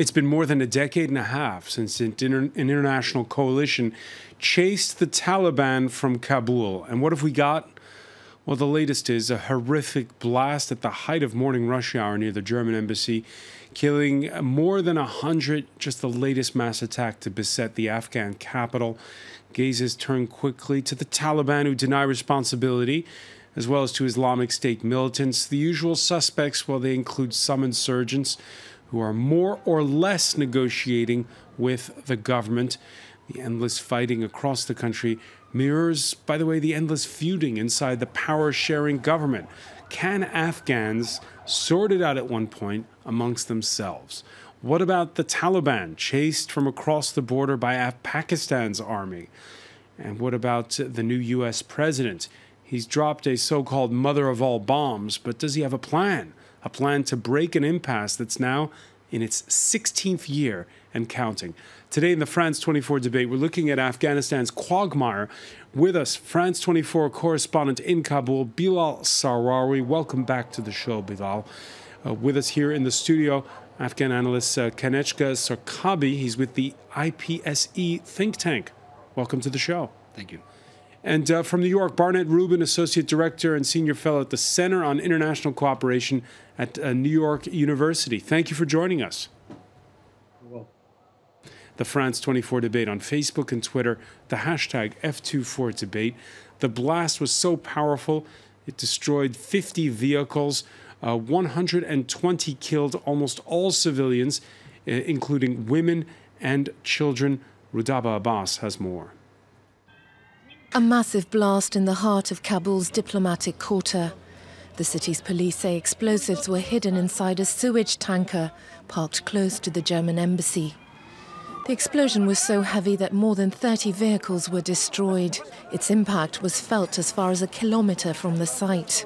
It's been more than a decade and a half since an international coalition chased the Taliban from Kabul. And what have we got? Well, the latest is a horrific blast at the height of morning rush hour near the German embassy, killing more than 100, just the latest mass attack to beset the Afghan capital. Gazes turn quickly to the Taliban, who deny responsibility, as well as to Islamic State militants. The usual suspects, well, they include some insurgents who are more or less negotiating with the government. The endless fighting across the country mirrors, by the way, the endless feuding inside the power-sharing government. Can Afghans sort it out at one point amongst themselves? What about the Taliban, chased from across the border by Pakistan's army? And what about the new U.S. president? He's dropped a so-called mother of all bombs, but does he have a plan? A plan to break an impasse that's now in its 16th year and counting. Today in the France 24 debate, we're looking at Afghanistan's quagmire. With us, France 24 correspondent in Kabul, Bilal Sarawi. Welcome back to the show, Bilal. With us here in the studio, Afghan analyst Kanechka Sarkabi. He's with the IPSE think tank. Welcome to the show. Thank you. And from New York, Barnett Rubin, Associate Director and Senior Fellow at the Center on International Cooperation at New York University. Thank you for joining us. Well, the France 24 debate on Facebook and Twitter, the hashtag F24debate. The blast was so powerful, it destroyed 50 vehicles, 120 killed, almost all civilians, including women and children. Rudaba Abbas has more. A massive blast in the heart of Kabul's diplomatic quarter. The city's police say explosives were hidden inside a sewage tanker parked close to the German embassy. The explosion was so heavy that more than 30 vehicles were destroyed. Its impact was felt as far as a kilometre from the site.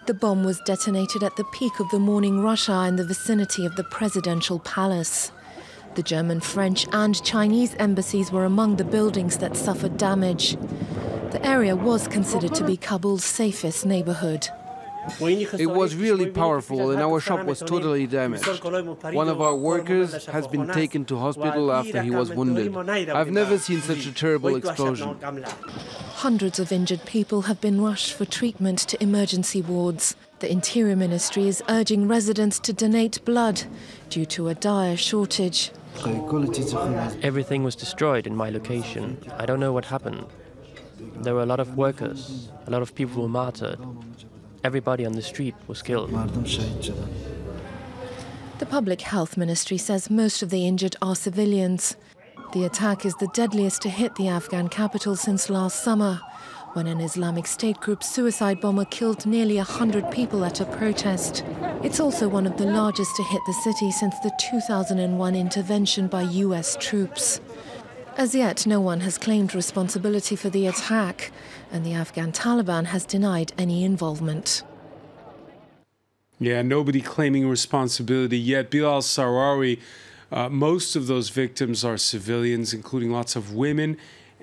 The bomb was detonated at the peak of the morning rush hour in the vicinity of the presidential palace. The German, French and Chinese embassies were among the buildings that suffered damage. The area was considered to be Kabul's safest neighborhood. it was really powerful and our shop was totally damaged. One of our workers has been taken to hospital after he was wounded. I've never seen such a terrible explosion. Hundreds of injured people have been rushed for treatment to emergency wards. The Interior Ministry is urging residents to donate blood due to a dire shortage. Everything was destroyed in my location. I don't know what happened. There were a lot of workers. A lot of people were martyred. Everybody on the street was killed. The Public Health Ministry says most of the injured are civilians. The attack is the deadliest to hit the Afghan capital since last summer, when an Islamic State group suicide bomber killed nearly 100 people at a protest. It's also one of the largest to hit the city since the 2001 intervention by US troops. As yet, no one has claimed responsibility for the attack, and the Afghan Taliban has denied any involvement. Yeah, nobody claiming responsibility yet. Bilal Sarawi, most of those victims are civilians, including lots of women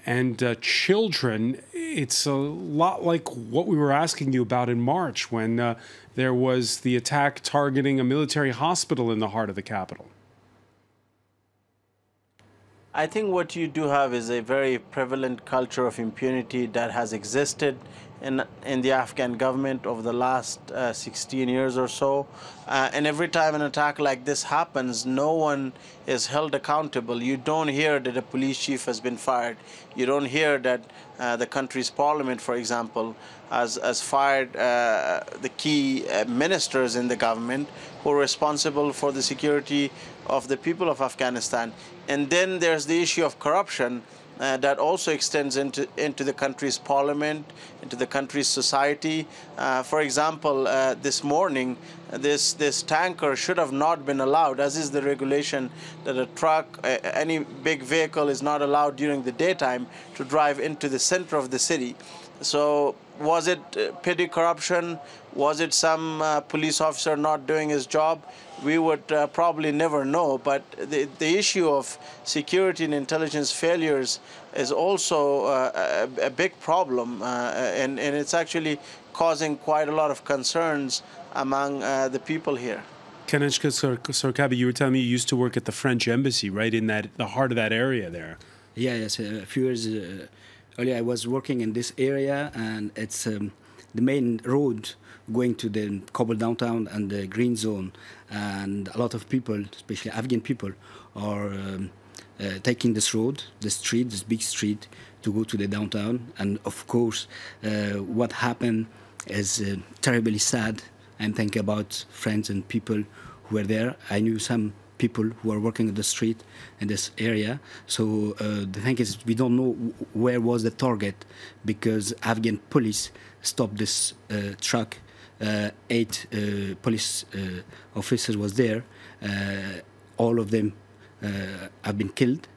and children. It's a lot like what we were asking you about in March when there was the attack targeting a military hospital in the heart of the capital. I think what you do have is a very prevalent culture of impunity that has existed in the Afghan government over the last 16 years or so. And every time an attack like this happens, no one is held accountable. You don't hear that a police chief has been fired. You don't hear that the country's parliament, for example, has fired the key ministers in the government who are responsible for the security of the people of Afghanistan. And then there's the issue of corruption that also extends into the country's parliament, into the country's society. For example, this morning, this tanker should have not been allowed, as is the regulation that a truck, any big vehicle is not allowed during the daytime to drive into the center of the city. So was it petty corruption? Was it some police officer not doing his job? We would probably never know, but the issue of security and intelligence failures is also a big problem, and it's actually causing quite a lot of concerns among the people here. Kanechka Sarkabi, you were telling me you used to work at the French embassy, right, in the heart of that area there. Yeah, yes. A few years earlier, I was working in this area, and it's the main road going to the Kabul downtown and the green zone. And a lot of people, especially Afghan people, are taking this road, this big street, to go to the downtown. And of course, what happened is terribly sad. I'm thinking about friends and people who were there. I knew some people who are working on the street in this area. So the thing is, we don't know where was the target, because Afghan police stopped this truck. 8 police officers was there. All of them have been killed.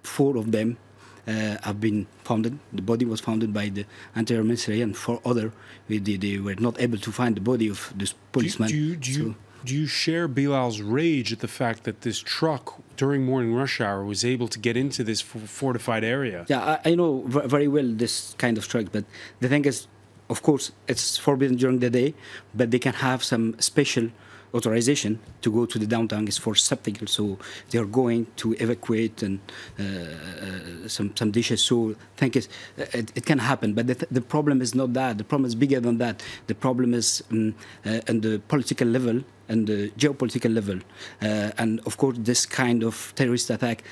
4 of them have been found. The body was found by the interior ministry, and 4 other they were not able to find the body of this policeman. Do you share Bilal's rage at the fact that this truck during morning rush hour was able to get into this fortified area? Yeah, I know very well this kind of truck, but the thing is, of course, it's forbidden during the day, but they can have some special authorization to go to the downtown. Is for spectacle, so they are going to evacuate and some dishes. So I think it can happen, but the problem is not that. The problem is bigger than that. The problem is on the political level and the geopolitical level, and of course this kind of terrorist attack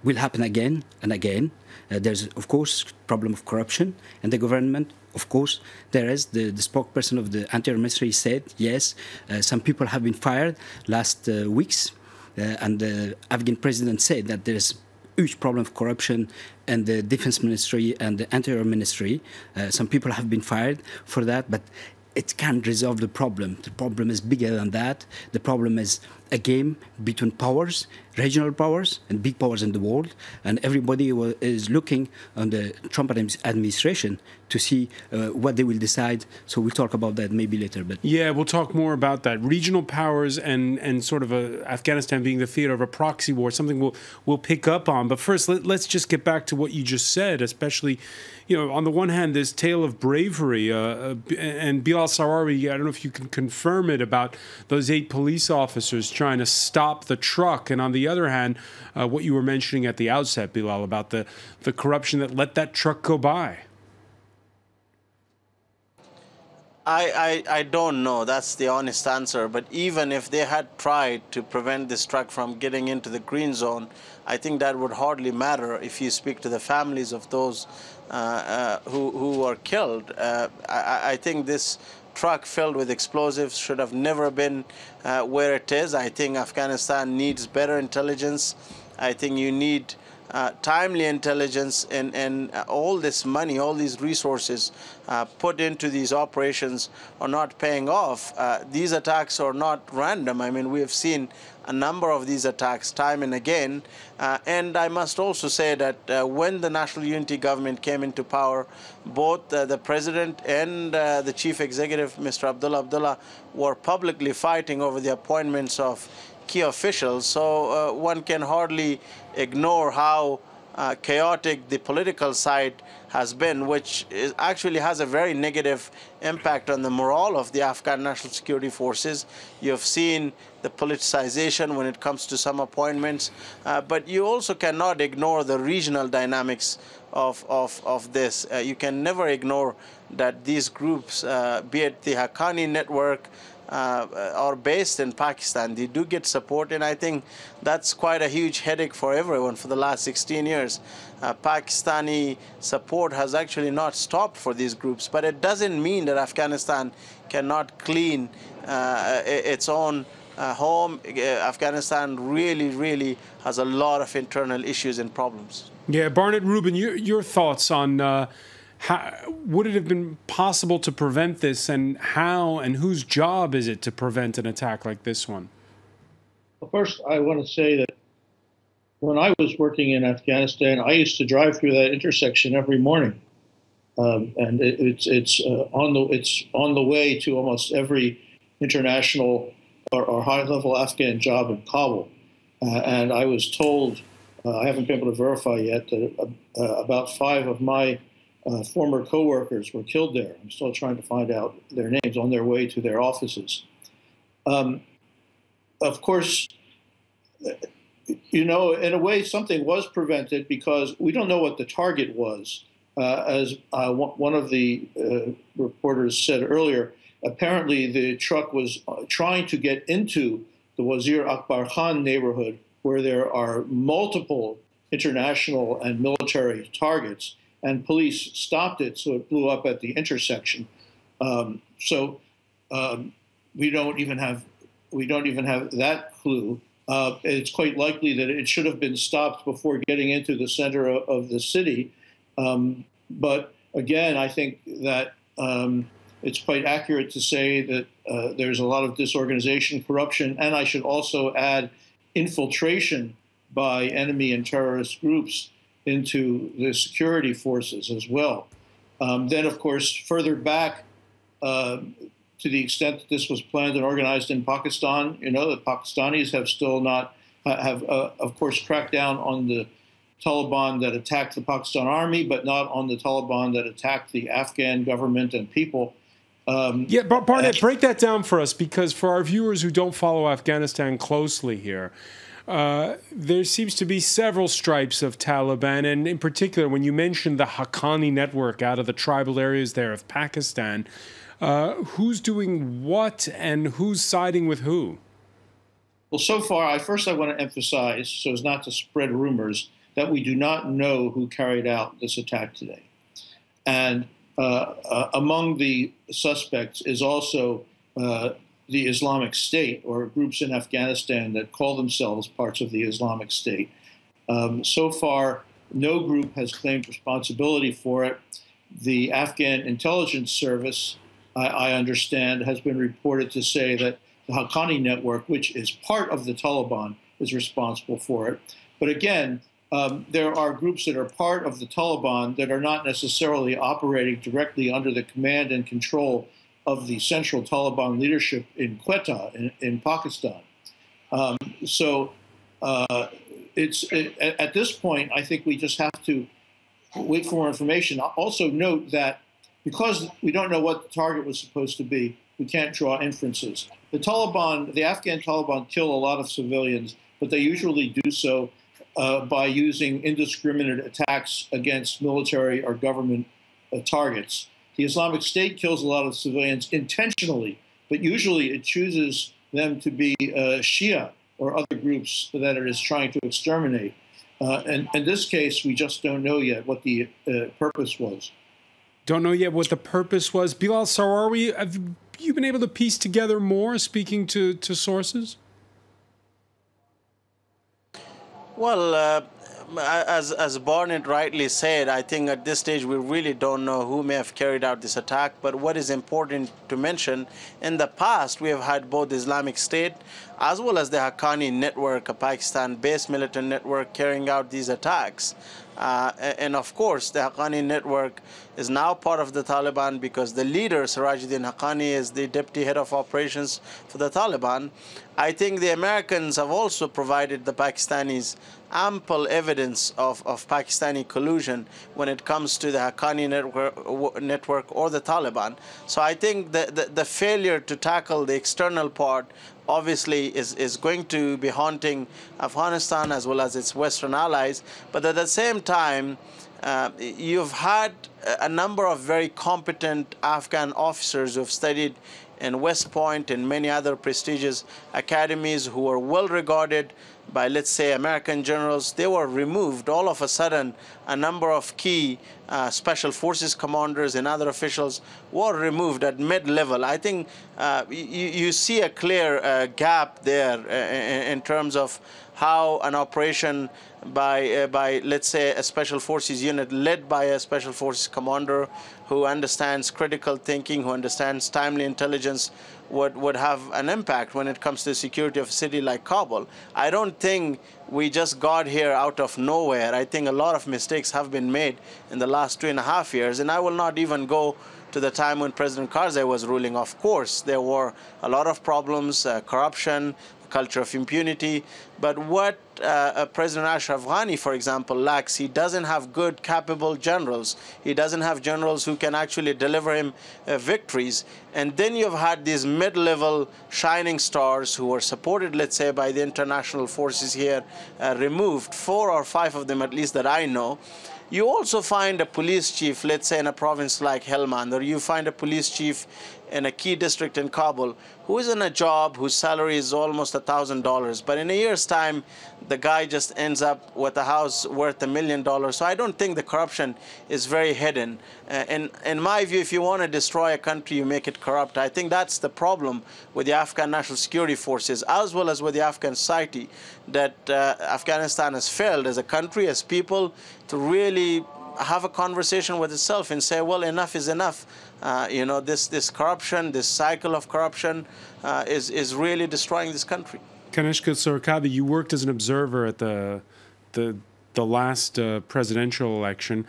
will happen again and again. There's of course problem of corruption in the government. Of course, there is. The spokesperson of the interior ministry said, yes, some people have been fired last weeks, and the Afghan president said that there is huge problem of corruption in the defense ministry and the interior ministry. Some people have been fired for that, but it can't resolve the problem. The problem is bigger than that. The problem is a game between powers, regional powers and big powers in the world, and everybody is looking on the Trump administration to see what they will decide. So we'll talk about that maybe later. But yeah, we'll talk more about that. Regional powers and sort of Afghanistan being the theater of a proxy war, something we'll pick up on. But first, let's just get back to what you just said, especially, you know, on the one hand, this tale of bravery, and Bilal Sarawi, I don't know if you can confirm it, about those 8 police officers trying to stop the truck, and on the other hand, what you were mentioning at the outset, Bilal, about the corruption that let that truck go by. I don't know. That's the honest answer. But even if they had tried to prevent this truck from getting into the green zone, I think that would hardly matter if you speak to the families of those who were killed. I think this truck filled with explosives should have never been where it is. I think Afghanistan needs better intelligence. I think you need timely intelligence, and all this money, all these resources put into these operations are not paying off. These attacks are not random. I mean, we have seen a number of these attacks time and again. And I must also say that when the National Unity Government came into power, both the President and the Chief Executive, Mr. Abdullah, were publicly fighting over the appointments of key officials. So one can hardly ignore how chaotic the political side has been, which actually has a very negative impact on the morale of the Afghan National Security Forces. You've seen the politicization when it comes to some appointments, but you also cannot ignore the regional dynamics of this. You can never ignore that these groups, be it the Haqqani network, are based in Pakistan. They do get support, and I think that's quite a huge headache for everyone for the last 16 years. Pakistani support has actually not stopped for these groups, but it doesn't mean that Afghanistan cannot clean its own home. Afghanistan really has a lot of internal issues and problems. Yeah, Barnett Rubin, your thoughts on would it have been possible to prevent this, and how and whose job is it to prevent an attack like this one? Well, first, I want to say that when I was working in Afghanistan, I used to drive through that intersection every morning, and it's on the way to almost every international or high-level Afghan job in Kabul. And I was told, I haven't been able to verify yet, that about 5 of my former co-workers were killed there. I'm still trying to find out their names on their way to their offices. of course, you know, in a way, something was prevented because we don't know what the target was. As one of the reporters said earlier, apparently the truck was trying to get into the Wazir Akbar Khan neighborhood, where there are multiple international and military targets, and police stopped it, so it blew up at the intersection. We don't even have that clue. It's quite likely that it should have been stopped before getting into the center of the city. But again, I think that it's quite accurate to say that there's a lot of disorganization, corruption, and I should also add infiltration by enemy and terrorist groups into the security forces as well. Then, of course, further back, to the extent that this was planned and organized in Pakistan, you know, the Pakistanis have still not, of course, cracked down on the Taliban that attacked the Pakistan army, but not on the Taliban that attacked the Afghan government and people. Yeah, Barnett, break that down for us, because for our viewers who don't follow Afghanistan closely here, there seems to be several stripes of Taliban, and in particular, when you mentioned the Haqqani network out of the tribal areas there of Pakistan, who's doing what and who's siding with who? Well, so far, first I want to emphasize, so as not to spread rumors, that we do not know who carried out this attack today. And among the suspects is also the Islamic State, or groups in Afghanistan that call themselves parts of the Islamic State. So far, no group has claimed responsibility for it. The Afghan intelligence service, I understand, has been reported to say that the Haqqani network, which is part of the Taliban, is responsible for it. But again, there are groups that are part of the Taliban that are not necessarily operating directly under the command and control of the central Taliban leadership in Quetta, in Pakistan. At this point, I think we just have to wait for more information. I'll also note that because we don't know what the target was supposed to be, we can't draw inferences. The Taliban, the Afghan Taliban, kill a lot of civilians, but they usually do so by using indiscriminate attacks against military or government targets. The Islamic State kills a lot of civilians intentionally, but usually it chooses them to be Shia or other groups that it is trying to exterminate. And in this case, we just don't know yet what the purpose was. Don't know yet what the purpose was. Bilal Sarawi, have you been able to piece together more, speaking to sources? Well, as Barnett rightly said, I think at this stage we really don't know who may have carried out this attack. But what is important to mention, in the past we have had both the Islamic State as well as the Haqqani network, a Pakistan-based militant network, carrying out these attacks. And of course, the Haqqani network is now part of the Taliban because the leader, Sirajuddin Haqqani, is the deputy head of operations for the Taliban. I think the Americans have also provided the Pakistanis ample evidence of Pakistani collusion when it comes to the Haqqani network or the Taliban. So I think the failure to tackle the external part obviously is going to be haunting Afghanistan as well as its Western allies. But at the same time, you've had a number of very competent Afghan officers who have studied in West Point and many other prestigious academies who are well regarded by, let's say, American generals. They were removed. All of a sudden, a number of key special forces commanders and other officials were removed at mid-level. I think you see a clear gap there in terms of how an operation by let's say a special forces unit led by a special forces commander who understands critical thinking, who understands timely intelligence, would have an impact when it comes to the security of a city like Kabul. I don't think we just got here out of nowhere. I think a lot of mistakes have been made in the last 2.5 years, and I will not even go to the time when President Karzai was ruling. Of course, there were a lot of problems, corruption, culture of impunity. But what President Ashraf Ghani, for example, lacks, he doesn't have good, capable generals. He doesn't have generals who can actually deliver him victories. And then you've had these mid-level shining stars who were supported, let's say, by the international forces here, removed, 4 or 5 of them at least that I know. You also find a police chief, let's say in a province like Helmand, or you find a police chief in a key district in Kabul, who is in a job whose salary is almost $1,000. But in a year's time, the guy just ends up with a house worth $1 million. So I don't think the corruption is very hidden. In my view, if you want to destroy a country, you make it corrupt. I think that's the problem with the Afghan National Security Forces, as well as with the Afghan society, that Afghanistan has failed as a country, as people, to really have a conversation with itself and say, well, enough is enough. You know, this corruption, this cycle of corruption is really destroying this country. Kanishka Sorakabi, you worked as an observer at the last presidential election.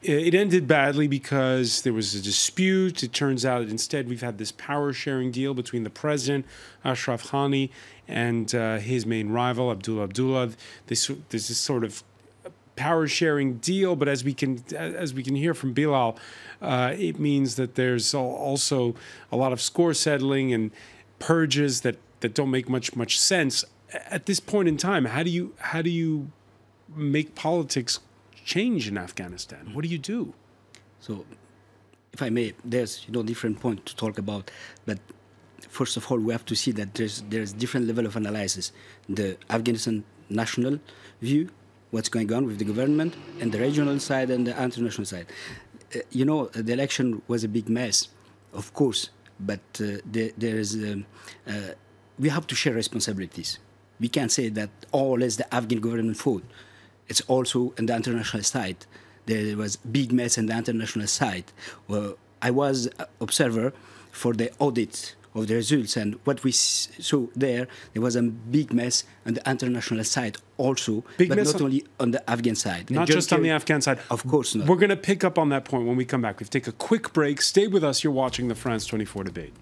It ended badly because there was a dispute. It turns out instead we've had this power-sharing deal between the president, Ashraf Ghani, and his main rival, Abdullah. There's this sort of power-sharing deal, but as we can hear from Bilal, it means that there's also a lot of score settling and purges that don't make much sense. At this point in time, how do you make politics change in Afghanistan? What do you do? So, if I may, there's different points to talk about, but first of all, we have to see that there's different level of analysis. The Afghanistan national view, what's going on with the government, and the regional side and the international side. The election was a big mess, of course, but we have to share responsibilities. We can't say that all is the Afghan government fault. It's also on the international side. There was big mess on the international side. Well, I was observer for the audit of the results, and what we saw there was a big mess on the international side also, but not only on the Afghan side. Not just on the Afghan side. Of course not. We're going to pick up on that point when we come back. We've taken a quick break. Stay with us. You're watching the France 24 debate.